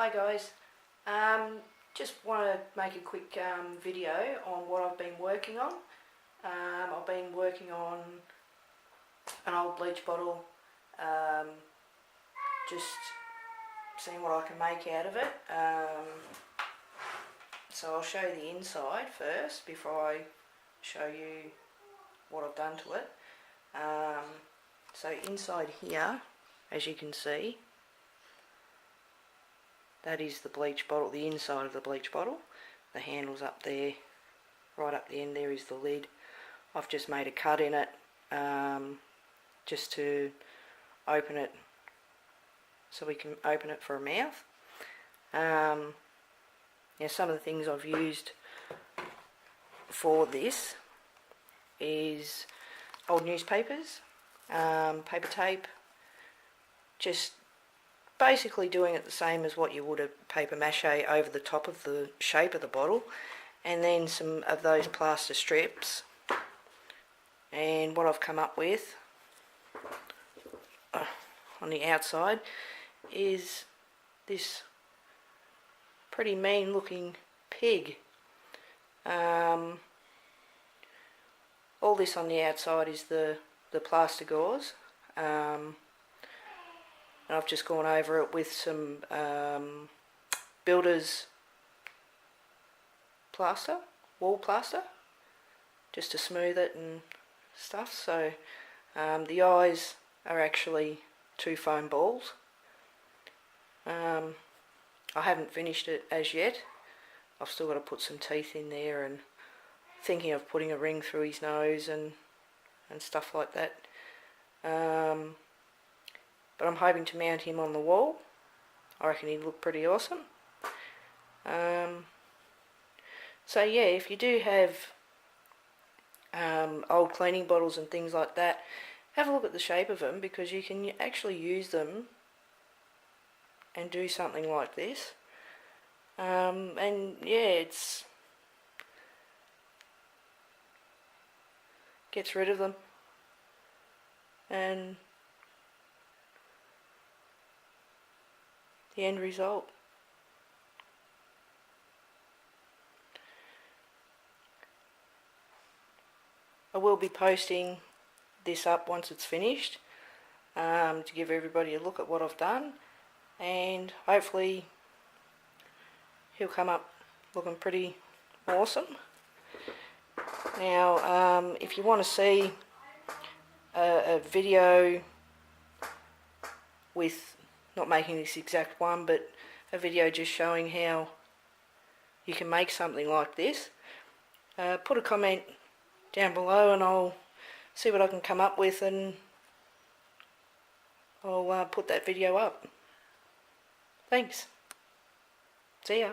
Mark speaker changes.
Speaker 1: Hi guys, just want to make a quick video on what I've been working on. I've been working on an old bleach bottle, just seeing what I can make out of it. So I'll show you the inside first before I show you what I've done to it. So inside here, as you can see, that is the bleach bottle, the inside of the bleach bottle. The handle's up there, right up the end there is the lid. I've just made a cut in it just to open it, so we can open it for a mouth. Now some of the things I've used for this is old newspapers, paper tape, just basically doing it the same as what you would a paper mache over the top of the shape of the bottle, and then some of those plaster strips. And what I've come up with on the outside is this pretty mean looking pig. All this on the outside is the plaster gauze. And I've just gone over it with some builder's plaster, wall plaster, just to smooth it and stuff. So the eyes are actually 2 foam balls. I haven't finished it as yet. I've still got to put some teeth in there, and thinking of putting a ring through his nose and stuff like that. But I'm hoping to mount him on the wall. I reckon he'd look pretty awesome. So yeah, if you do have old cleaning bottles and things like that, have a look at the shape of them, because you can actually use them and do something like this. And yeah, gets rid of them, and the end result. I will be posting this up once it's finished, to give everybody a look at what I've done, and hopefully he'll come up looking pretty awesome. Now if you want to see a video with, not making this exact one, but a video just showing how you can make something like this, put a comment down below and I'll see what I can come up with, and I'll put that video up. Thanks. See ya.